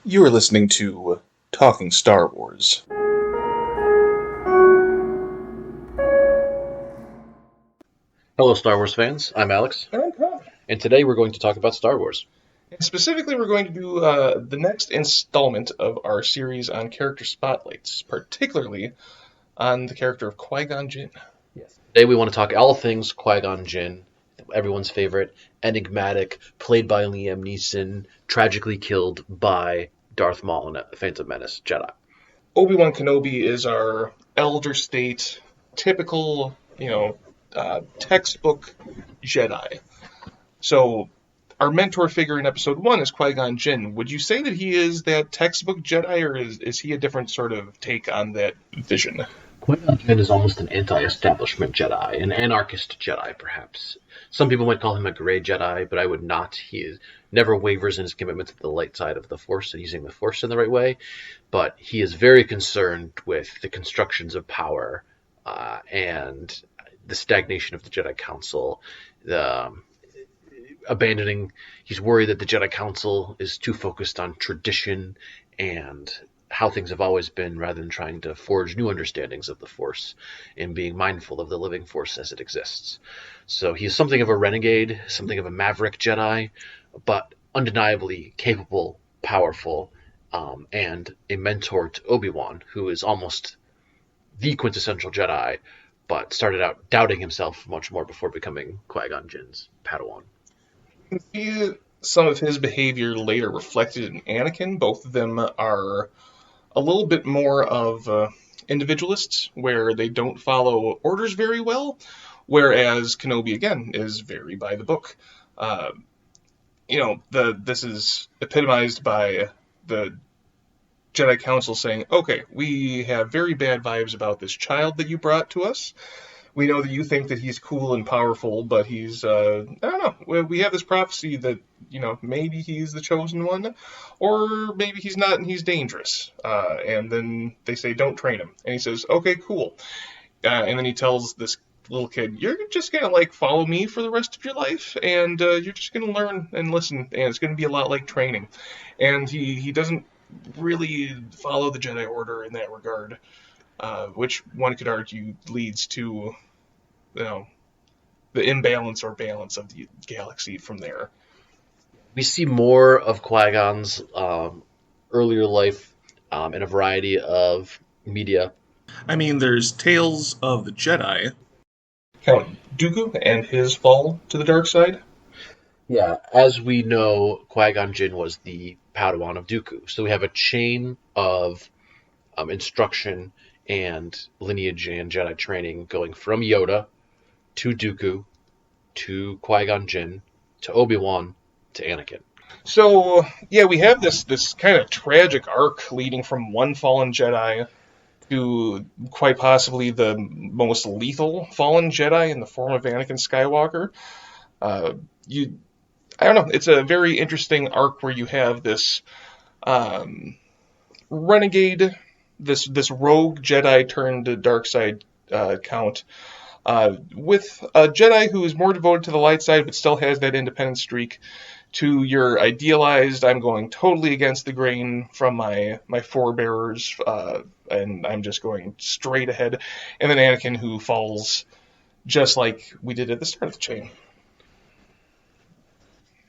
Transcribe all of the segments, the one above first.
You are listening to Talking Star Wars. Hello, Star Wars fans. I'm Alex, And I'm Tom. and today we're going to talk about Star Wars. And specifically, we're going to do the next installment of our series on character spotlights, particularly on the character of Qui-Gon Jinn. Yes. Today we want to talk all things Qui-Gon Jinn, everyone's favorite, enigmatic, played by Liam Neeson, tragically killed by Darth Maul in a Phantom Menace Jedi. Obi-Wan Kenobi is our elder state, typical, textbook Jedi. So, our mentor figure in Episode 1 is Qui-Gon Jinn. Would you say that he is that textbook Jedi, or is he a different sort of take on that vision? Qui-Gon Jinn is almost an anti-establishment Jedi, an anarchist Jedi, perhaps. Some people might call him a gray Jedi, but I would not. He never wavers in his commitment to the light side of the Force and using the Force in the right way, but he is very concerned with the constructions of power and the stagnation of the Jedi Council, he's worried that the Jedi Council is too focused on tradition and how things have always been rather than trying to forge new understandings of the Force and being mindful of the living Force as it exists. So he's something of a renegade, something of a maverick Jedi, but undeniably capable, powerful, and a mentor to Obi-Wan, who is almost the quintessential Jedi, but started out doubting himself much more before becoming Qui-Gon Jinn's Padawan. You can see some of his behavior later reflected in Anakin. Both of them are a little bit more of individualists, where they don't follow orders very well, whereas Kenobi, again, is very by the book. This is epitomized by the Jedi Council saying, okay, we have very bad vibes about this child that you brought to us. We know that you think that he's cool and powerful, but he's, I don't know, we have this prophecy that, maybe he's the chosen one, or maybe he's not and he's dangerous. And then they say, don't train him. And he says, okay, cool. And then he tells this little kid, you're just going to, follow me for the rest of your life, and you're just going to learn and listen, and it's going to be a lot like training. And he doesn't really follow the Jedi Order in that regard. Which one could argue leads to, the imbalance or balance of the galaxy from there. We see more of Qui-Gon's earlier life in a variety of media. I mean, there's Tales of the Jedi. Count Dooku and his fall to the dark side. Yeah, as we know, Qui-Gon Jinn was the Padawan of Dooku. So we have a chain of instruction and lineage and Jedi training going from Yoda to Dooku to Qui-Gon Jinn to Obi-Wan to Anakin. So, yeah, we have this kind of tragic arc leading from one fallen Jedi to quite possibly the most lethal fallen Jedi in the form of Anakin Skywalker. I don't know, it's a very interesting arc where you have this renegade, this rogue Jedi turned dark side count, with a Jedi who is more devoted to the light side but still has that independent streak, to your idealized, I'm going totally against the grain from my forebearers, and I'm just going straight ahead, and then Anakin, who falls just like we did at the start of the chain.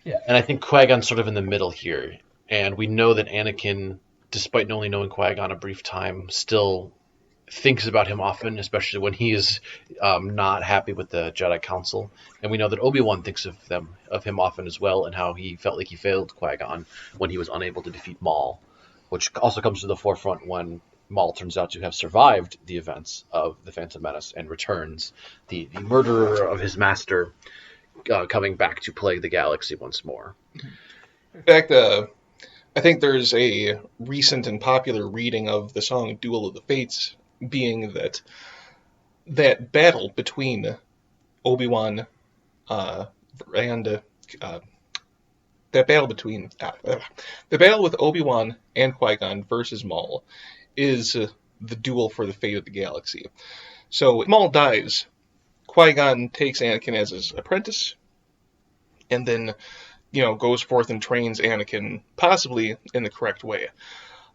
Yeah, and I think Qui-Gon's sort of in the middle here, and we know that Anakin, despite only knowing Qui-Gon a brief time, still thinks about him often, especially when he is not happy with the Jedi Council. And we know that Obi-Wan thinks of him often as well, and how he felt like he failed Qui-Gon when he was unable to defeat Maul, which also comes to the forefront when Maul turns out to have survived the events of the Phantom Menace and returns, the murderer of his master, coming back to plague the galaxy once more. In fact, I think there's a recent and popular reading of the song Duel of the Fates, being that battle between Obi-Wan and the battle with Obi-Wan and Qui-Gon versus Maul is the duel for the fate of the galaxy. So if Maul dies, Qui-Gon takes Anakin as his apprentice, and then goes forth and trains Anakin possibly in the correct way.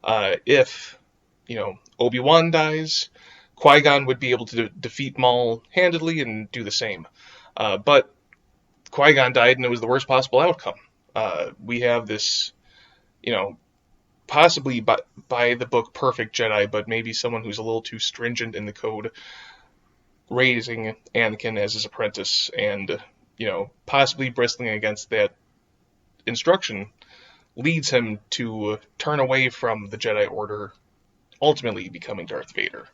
If, Obi-Wan dies, Qui-Gon would be able to defeat Maul handedly and do the same. But Qui-Gon died, and it was the worst possible outcome. We have this, possibly by the book perfect Jedi, but maybe someone who's a little too stringent in the code, raising Anakin as his apprentice, and, possibly bristling against that instruction leads him to turn away from the Jedi Order, ultimately becoming Darth Vader.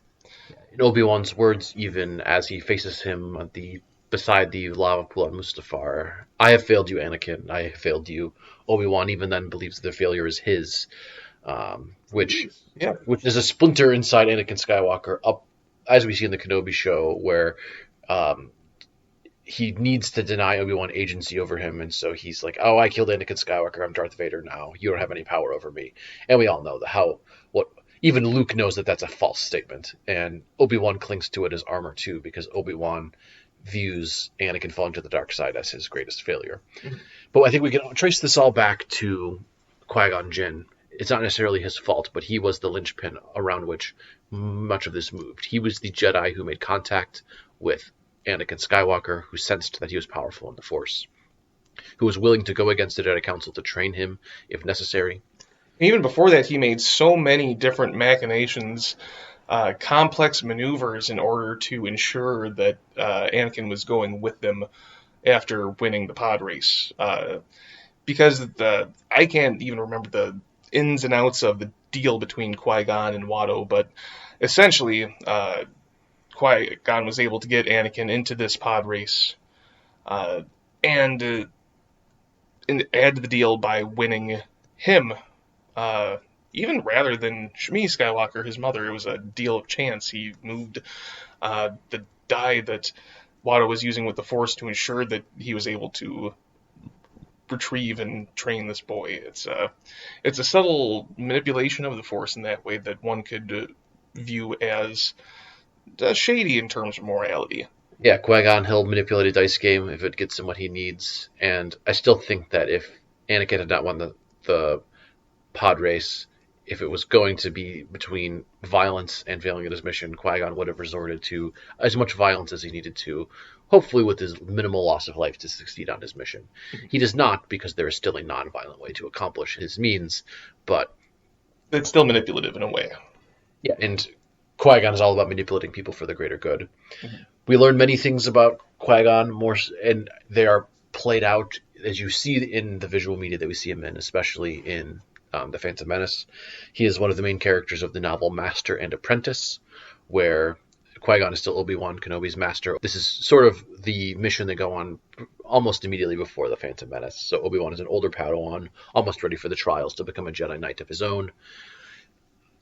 In Obi-Wan's words, even as he faces him beside the lava pool on Mustafar, "I have failed you, Anakin. I have failed you." Obi-Wan even then believes the failure is his, which is a splinter inside Anakin Skywalker, up as we see in the Kenobi show, where he needs to deny Obi-Wan agency over him, and so he's like, "Oh, I killed Anakin Skywalker. I'm Darth Vader now. You don't have any power over me." And we all know what even Luke knows that that's a false statement, and Obi-Wan clings to it as armor too, because Obi-Wan views Anakin falling to the dark side as his greatest failure. Mm-hmm. But I think we can trace this all back to Qui-Gon Jinn. It's not necessarily his fault, but he was the linchpin around which much of this moved. He was the Jedi who made contact with Anakin Skywalker, who sensed that he was powerful in the Force, who was willing to go against the Jedi Council to train him if necessary. Even before that, he made so many different machinations, complex maneuvers in order to ensure that Anakin was going with them after winning the pod race. Because I can't even remember the ins and outs of the deal between Qui-Gon and Watto, but essentially Qui-Gon was able to get Anakin into this pod race and add to the deal by winning him. Even rather than Shmi Skywalker, his mother, it was a deal of chance. He moved the die that Watto was using with the Force to ensure that he was able to retrieve and train this boy. It's a subtle manipulation of the Force in that way that one could view as shady in terms of morality. Yeah, Qui-Gon, he'll manipulate a dice game if it gets him what he needs, and I still think that if Anakin had not won the pod race, if it was going to be between violence and failing at his mission, Qui-Gon would have resorted to as much violence as he needed to, hopefully with his minimal loss of life to succeed on his mission. Mm-hmm. He does not, because there is still a non-violent way to accomplish his means, but it's still manipulative in a way. Yeah, and Qui-Gon is all about manipulating people for the greater good. Mm-hmm. We learn many things about Qui-Gon, and they are played out, as you see in the visual media that we see him in, especially in The Phantom Menace. He is one of the main characters of the novel Master and Apprentice, where Qui-Gon is still Obi-Wan Kenobi's master. This is sort of the mission they go on almost immediately before The Phantom Menace. So Obi-Wan is an older Padawan, almost ready for the trials to become a Jedi Knight of his own.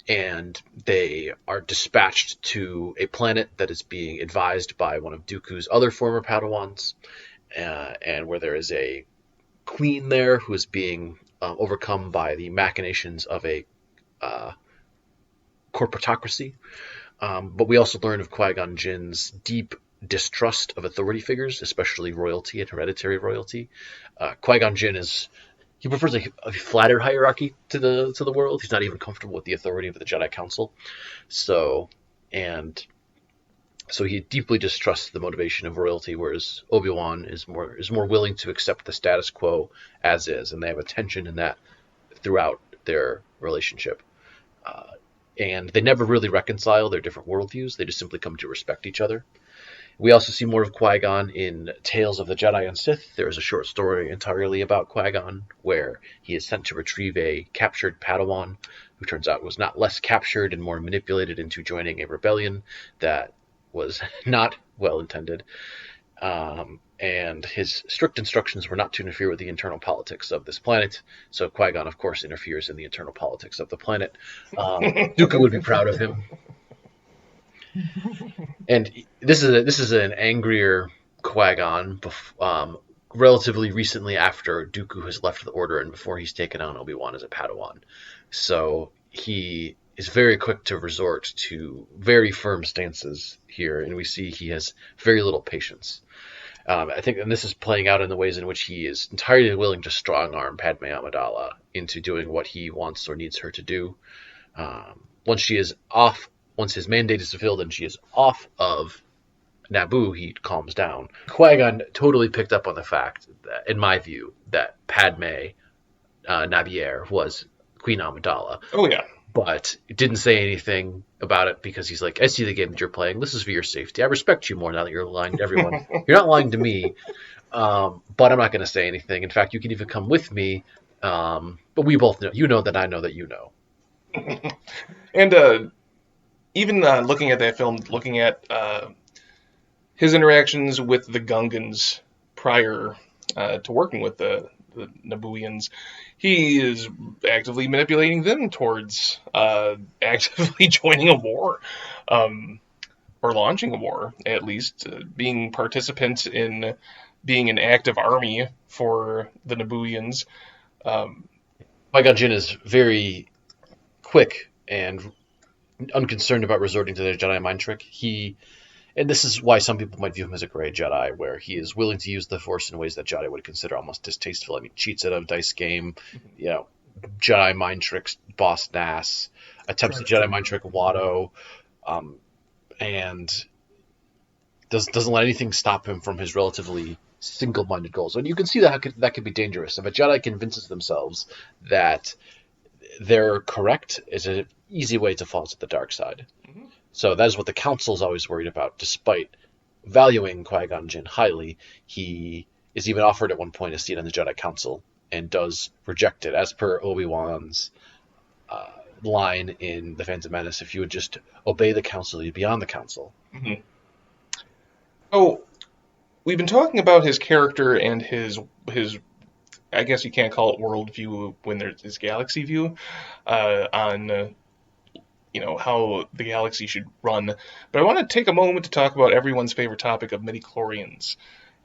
And they are dispatched to a planet that is being advised by one of Dooku's other former Padawans, and where there is a queen there who is being overcome by the machinations of a corporatocracy. But we also learn of Qui-Gon Jinn's deep distrust of authority figures, especially royalty and hereditary royalty. Qui-Gon Jinn he prefers a flatter hierarchy to the world. He's not even comfortable with the authority of the Jedi Council. So he deeply distrusts the motivation of royalty, whereas Obi-Wan is more willing to accept the status quo as is, and they have a tension in that throughout their relationship. And they never really reconcile their different worldviews. They just simply come to respect each other. We also see more of Qui-Gon in Tales of the Jedi and Sith. There is a short story entirely about Qui-Gon where he is sent to retrieve a captured Padawan who turns out was not less captured and more manipulated into joining a rebellion that was not well intended. And his strict instructions were not to interfere with the internal politics of this planet. So Qui-Gon, of course, interferes in the internal politics of the planet. Dooku would be proud of him. And this is an angrier Qui-Gon, relatively recently after Dooku has left the Order and before he's taken on Obi-Wan as a Padawan. So he is very quick to resort to very firm stances here, and we see he has very little patience. I think, and this is playing out in the ways in which he is entirely willing to strong-arm Padme Amidala into doing what he wants or needs her to do. Once his mandate is fulfilled and she is off of Naboo, he calms down. Qui-Gon totally picked up on the fact, that, in my view, that Padme Nabier was Queen Amidala. Oh, yeah. But didn't say anything about it because he's like, I see the game that you're playing. This is for your safety. I respect you more now that you're lying to everyone. You're not lying to me, but I'm not going to say anything. In fact, you can even come with me. But we both know. You know that I know that you know. And even looking at that film, looking at his interactions with the Gungans prior to working with the Nabooians, he is actively manipulating them towards actively joining a war, or launching a war, at least, being participants in being an active army for the Nabooians. Qui-Gon Jinn is very quick and unconcerned about resorting to the Jedi Mind Trick. And this is why some people might view him as a gray Jedi, where he is willing to use the Force in ways that Jedi would consider almost distasteful. I mean, cheats at a dice game, Jedi Mind Tricks Boss Nass, attempts to Jedi Mind Trick Watto, and doesn't let anything stop him from his relatively single-minded goals. And you can see that could be dangerous. If a Jedi convinces themselves that they're correct, it's an easy way to fall to the dark side. Mm-hmm. So that is what the Council is always worried about. Despite valuing Qui-Gon Jinn highly, he is even offered at one point a seat on the Jedi Council and does reject it, as per Obi-Wan's line in The Phantom Menace: if you would just obey the Council, you'd be on the Council. Mm-hmm. So we've been talking about his character and his I guess you can't call it worldview when there's his galaxy view on how the galaxy should run. But I want to take a moment to talk about everyone's favorite topic of midichlorians.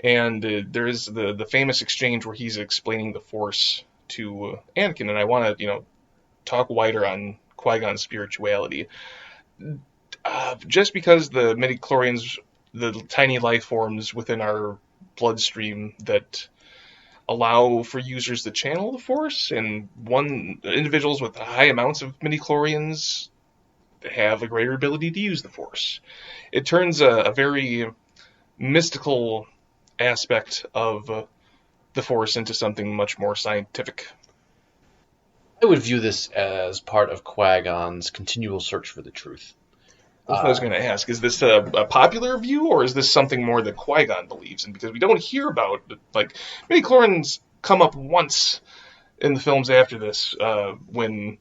And there is the famous exchange where he's explaining the Force to Anakin, and I want to talk wider on Qui-Gon's spirituality. Just because the midichlorians, the tiny life forms within our bloodstream that allow for users to channel the Force, and individuals with high amounts of midichlorians have a greater ability to use the Force. It turns a very mystical aspect of the Force into something much more scientific. I would view this as part of Qui-Gon's continual search for the truth. That's what I was going to ask. Is this a popular view, or is this something more that Qui-Gon believes in? Because we don't hear about, midichlorians come up once in the films after this, when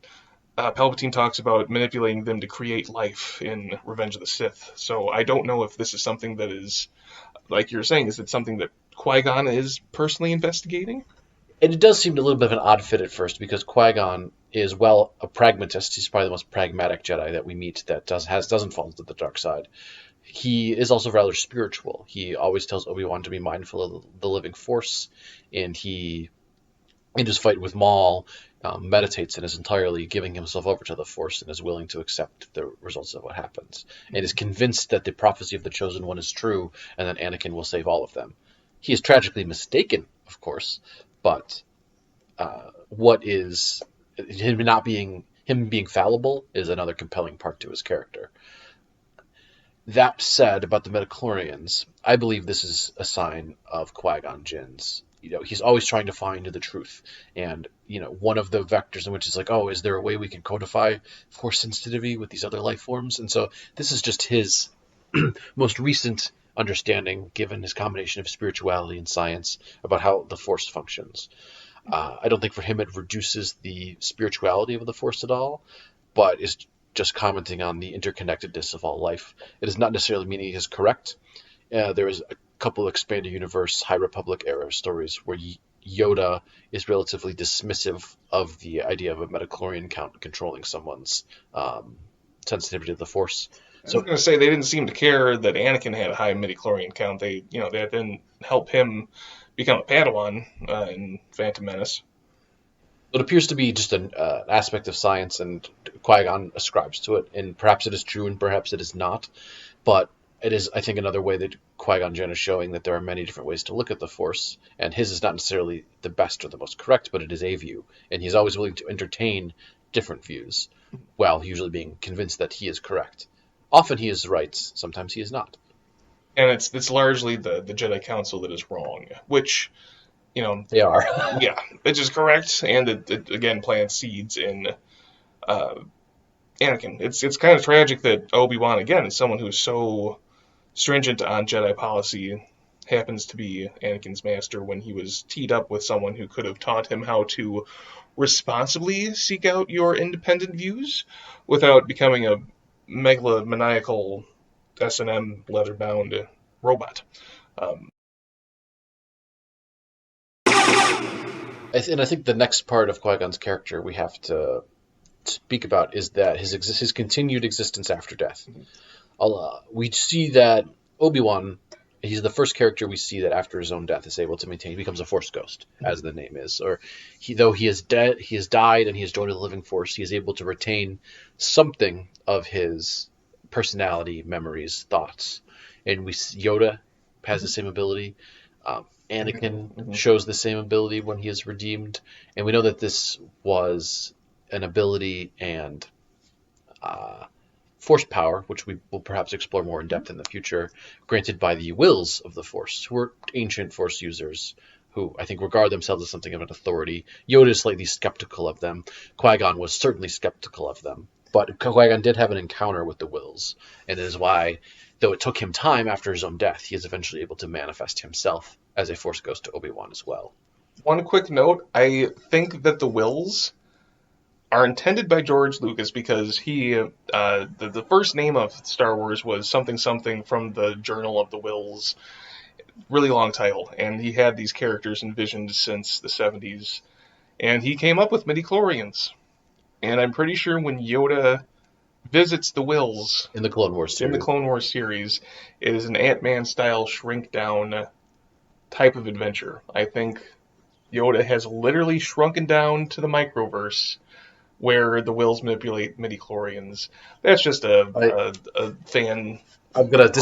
Palpatine talks about manipulating them to create life in Revenge of the Sith. So I don't know if this is something that is, like you're saying, is it something that Qui-Gon is personally investigating? And it does seem a little bit of an odd fit at first, because Qui-Gon is, a pragmatist. He's probably the most pragmatic Jedi that we meet that doesn't fall into the dark side. He is also rather spiritual. He always tells Obi-Wan to be mindful of the living Force, and he, in his fight with Maul, meditates and is entirely giving himself over to the Force and is willing to accept the results of what happens, and is convinced that the prophecy of the Chosen One is true and that Anakin will save all of them. He is tragically mistaken, of course, but what is him being fallible is another compelling part to his character. That said, about the midichlorians, I believe this is a sign of Qui-Gon Jinn's. He's always trying to find the truth, and one of the vectors in which is like, is there a way we can codify Force sensitivity with these other life forms? And so this is just his most recent understanding, given his combination of spirituality and science, about how the Force functions. I don't think for him it reduces the spirituality of the Force at all, but is just commenting on the interconnectedness of all life. It does not necessarily mean he is correct. There is a couple of expanded universe High Republic era stories where Yoda is relatively dismissive of the idea of a midichlorian count controlling someone's sensitivity to the Force. I was going to say, they didn't seem to care that Anakin had a high midichlorian count. They didn't help him become a Padawan in Phantom Menace. It appears to be just an aspect of science, and Qui-Gon ascribes to it, and perhaps it is true and perhaps it is not. But it is, I think, another way that Qui-Gon Jinn is showing that there are many different ways to look at the Force, and his is not necessarily the best or the most correct, but it is a view, and he's always willing to entertain different views, while usually being convinced that he is correct. Often he is right, sometimes he is not. And it's largely the Jedi Council that is wrong, which, They are. yeah, which is correct, and it again plants seeds in Anakin. It's kind of tragic that Obi-Wan, again, is someone who's so stringent on Jedi policy, happens to be Anakin's master when he was teed up with someone who could have taught him how to responsibly seek out your independent views without becoming a megalomaniacal S&M leather-bound robot. And I think the next part of Qui-Gon's character we have to speak about is that his continued existence after death. We see that Obi-Wan, he's the first character we see that after his own death is able to maintain. He becomes a Force ghost, as the name is. Or though he is dead, he has died, and he has joined the living Force. He is able to retain something of his personality, memories, thoughts. And Yoda has the same ability. Anakin shows the same ability when he is redeemed, and we know that this was an ability and Force power, which we will perhaps explore more in depth in the future, granted by the wills of the Force, who are ancient Force users who I think regard themselves as something of an authority. Yoda is slightly skeptical of them. Qui-Gon was certainly skeptical of them. But Qui-Gon did have an encounter with the wills, and it is why, though it took him time after his own death, he is eventually able to manifest himself as a Force ghost to Obi-Wan as well. One quick note, I think that the wills are intended by George Lucas because he, the first name of Star Wars was something from the Journal of the Wills, really long title, and he had these characters envisioned since the 70s, and he came up with midichlorians. And I'm pretty sure when Yoda visits the wills in the Clone Wars series, it is an Ant-Man style shrink down type of adventure. I think Yoda has literally shrunken down to the microverse where the wills manipulate midichlorians. That's just a fan. I'm going to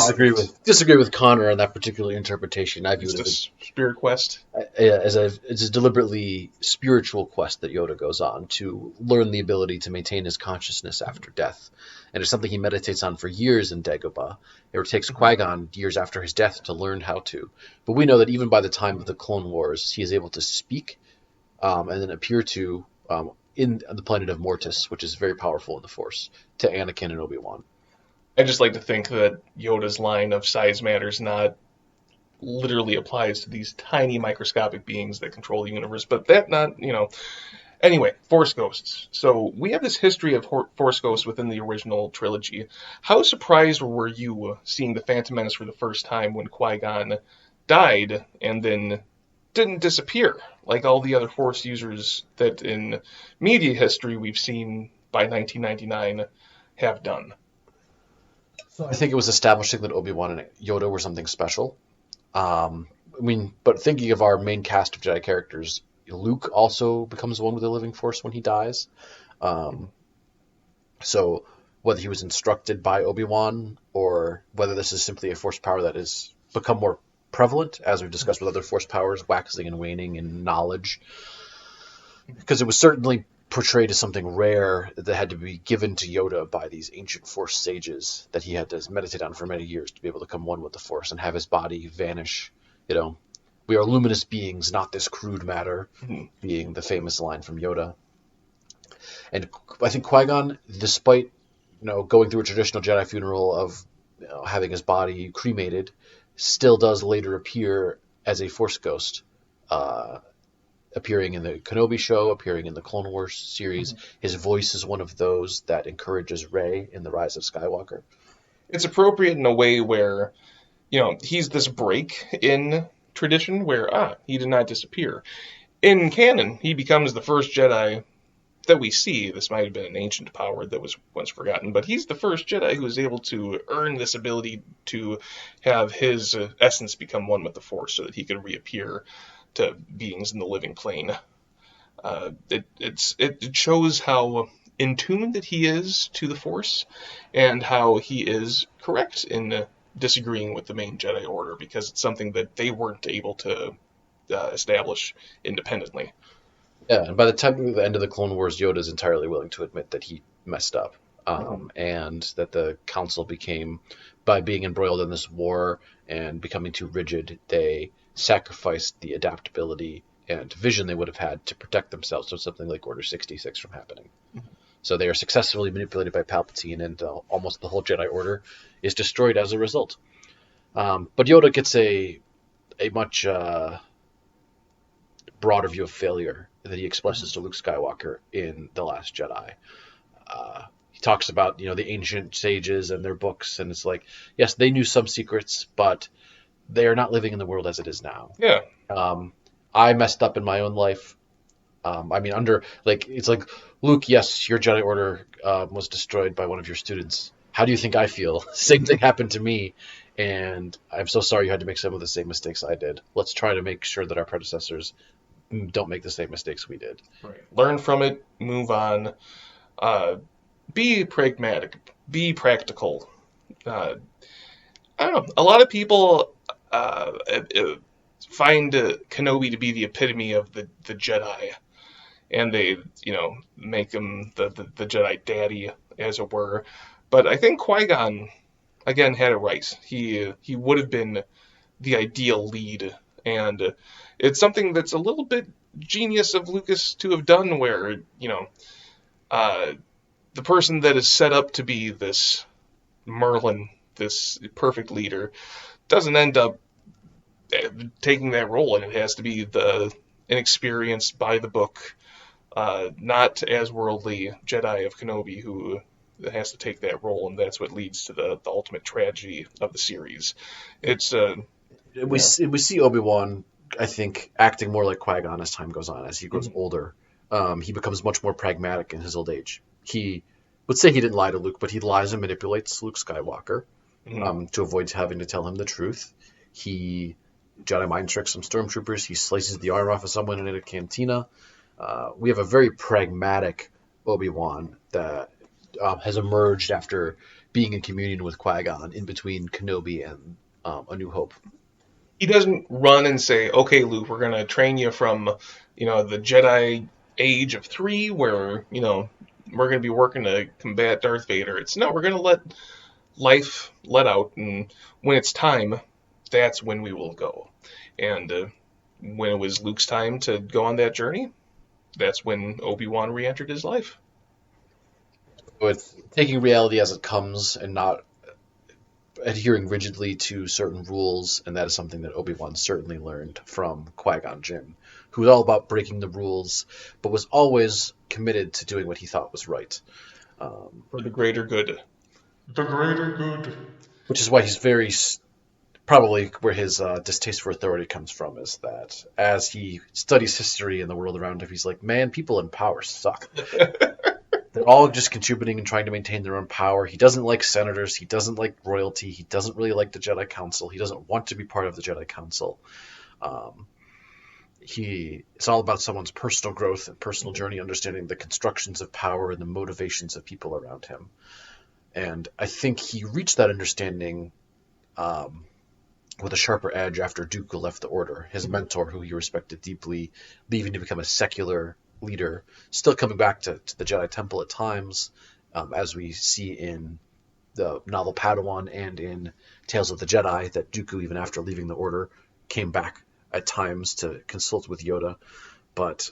disagree with Connor on that particular interpretation. I view it as a spirit quest. It's a deliberately spiritual quest that Yoda goes on to learn the ability to maintain his consciousness after death. And it's something he meditates on for years in Dagobah. It takes Qui-Gon years after his death to learn how to. But we know that even by the time of the Clone Wars, he is able to speak and then appear to, in the planet of Mortis, which is very powerful in the Force, to Anakin and Obi-Wan. I just like to think that Yoda's line of size matters not literally applies to these tiny microscopic beings that control the universe, but that not, Anyway, Force Ghosts. So we have this history of Force Ghosts within the original trilogy. How surprised were you seeing The Phantom Menace for the first time when Qui-Gon died and then didn't disappear like all the other Force users that in media history we've seen by 1999 have done? I think it was establishing that Obi-Wan and Yoda were something special. But thinking of our main cast of Jedi characters, Luke also becomes one with the living Force when he dies. So whether he was instructed by Obi-Wan or whether this is simply a Force power that has become more prevalent, as we've discussed with other Force powers, waxing and waning in knowledge. Because it was certainly portrayed as something rare that had to be given to Yoda by these ancient Force sages that he had to meditate on for many years to be able to come one with the Force and have his body vanish. We are luminous beings, not this crude matter, being the famous line from Yoda. And I think Qui-Gon, despite going through a traditional Jedi funeral of having his body cremated, still does later appear as a Force ghost, appearing in the Kenobi show, appearing in the Clone Wars series. His voice is one of those that encourages Rey in The Rise of Skywalker. It's appropriate in a way where, he's this break in tradition where, he did not disappear. In canon, he becomes the first Jedi that we see. This might have been an ancient power that was once forgotten, but he's the first Jedi who is able to earn this ability to have his essence become one with the Force so that he could reappear to beings in the living plane. It shows how in tune that he is to the Force and how he is correct in disagreeing with the main Jedi Order because it's something that they weren't able to establish independently. Yeah, and by the time of the end of the Clone Wars, Yoda is entirely willing to admit that he messed up, and that the Council became, by being embroiled in this war and becoming too rigid, they sacrificed the adaptability and vision they would have had to protect themselves from something like Order 66 from happening. So they are successfully manipulated by Palpatine, and almost the whole Jedi Order is destroyed as a result. But Yoda gets a much broader view of failure that he expresses to Luke Skywalker in The Last Jedi. He talks about, the ancient sages and their books, and it's like, yes, they knew some secrets, but they are not living in the world as it is now. Yeah. I messed up in my own life. It's like, Luke, yes, your Jedi Order was destroyed by one of your students. How do you think I feel? Same thing happened to me, and I'm so sorry you had to make some of the same mistakes I did. Let's try to make sure that our predecessors don't make the same mistakes we did. Right. Learn from it, move on, be pragmatic, be practical. I don't know. A lot of people find Kenobi to be the epitome of the Jedi, and they, make him the Jedi daddy, as it were. But I think Qui-Gon, again, had it right. He would have been the ideal lead, and it's something that's a little bit genius of Lucas to have done, where, the person that is set up to be this Merlin, this perfect leader, doesn't end up taking that role, and it has to be the inexperienced, by the book, not as worldly Jedi of Kenobi who has to take that role, and that's what leads to the ultimate tragedy of the series. It's we see Obi-Wan, I think, acting more like Qui-Gon as time goes on. As he grows older, he becomes much more pragmatic in his old age. He would say he didn't lie to Luke, but he lies and manipulates Luke Skywalker to avoid having to tell him the truth. He Jedi mind tricks some stormtroopers. He slices the arm off of someone in a cantina. We have a very pragmatic Obi-Wan that has emerged after being in communion with Qui-Gon in between Kenobi and A New Hope. He doesn't run and say, okay, Luke, we're going to train you from, the Jedi age of 3, where, we're going to be working to combat Darth Vader. It's, no, we're going to let life let out, and when it's time, that's when we will go. And when it was Luke's time to go on that journey, that's when Obi-Wan re-entered his life. With taking reality as it comes and not adhering rigidly to certain rules, and that is something that Obi-Wan certainly learned from Qui-Gon Jinn, who was all about breaking the rules, but was always committed to doing what he thought was right. For the greater good. The greater good. Which is why he's probably where his distaste for authority comes from, is that as he studies history and the world around him, he's like, man, people in power suck. They're all just contributing and trying to maintain their own power. He doesn't like senators. He doesn't like royalty. He doesn't really like the Jedi Council. He doesn't want to be part of the Jedi Council. It's all about someone's personal growth and personal journey, understanding the constructions of power and the motivations of people around him. And I think he reached that understanding with a sharper edge after Dooku left the Order, his mentor, who he respected deeply, leaving to become a secular leader, still coming back to the Jedi Temple at times, as we see in the novel Padawan and in Tales of the Jedi, that Dooku, even after leaving the Order, came back at times to consult with Yoda. But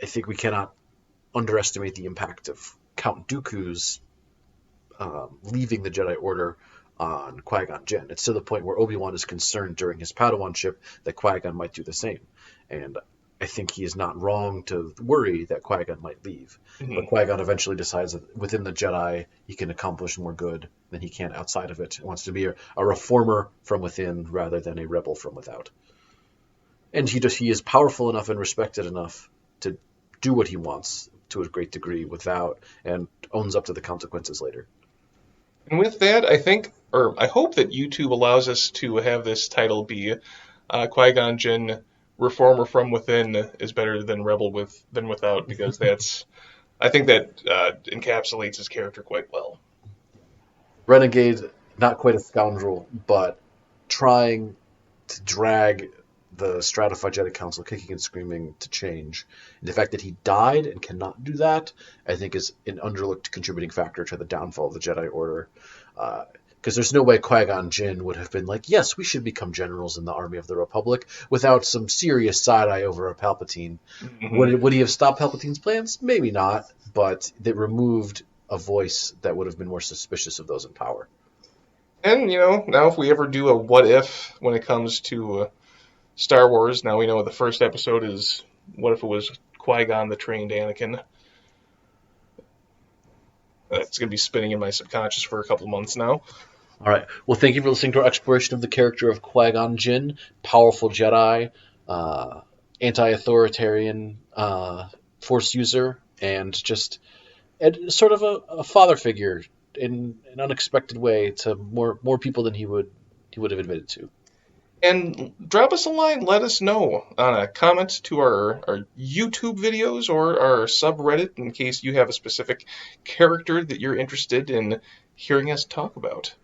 I think we cannot underestimate the impact of Count Dooku's leaving the Jedi Order on Qui-Gon Jinn. It's to the point where Obi-Wan is concerned during his Padawanship that Qui-Gon might do the same. And I think he is not wrong to worry that Qui-Gon might leave. But Qui-Gon eventually decides that within the Jedi he can accomplish more good than he can outside of it. He wants to be a reformer from within rather than a rebel from without. And he is powerful enough and respected enough to do what he wants to a great degree and owns up to the consequences later. And with that, I hope that YouTube allows us to have this title be Qui-Gon Jinn, Reformer from Within is better than Rebel than Without, because I think that encapsulates his character quite well. Renegade not quite a scoundrel, but trying to drag the stratified Jedi Council kicking and screaming to change. And the fact that he died and cannot do that, I think, is an underlooked contributing factor to the downfall of the Jedi Order. Because there's no way Qui-Gon Jinn would have been like, yes, we should become generals in the Army of the Republic, without some serious side-eye over a Palpatine. Mhm. Would he have stopped Palpatine's plans? Maybe not, but they removed a voice that would have been more suspicious of those in power. And, now if we ever do a what if when it comes to Star Wars, now we know the first episode is what if it was Qui-Gon the trained Anakin. That's going to be spinning in my subconscious for a couple months now. All right. Well, thank you for listening to our exploration of the character of Qui-Gon Jinn, powerful Jedi, anti-authoritarian Force user, and just sort of a father figure in an unexpected way to more people than he would have admitted to. And drop us a line. Let us know on a comment to our YouTube videos or our subreddit in case you have a specific character that you're interested in hearing us talk about.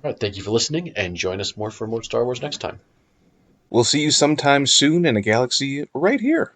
All right. Thank you for listening, and join us for more Star Wars next time. We'll see you sometime soon in a galaxy right here.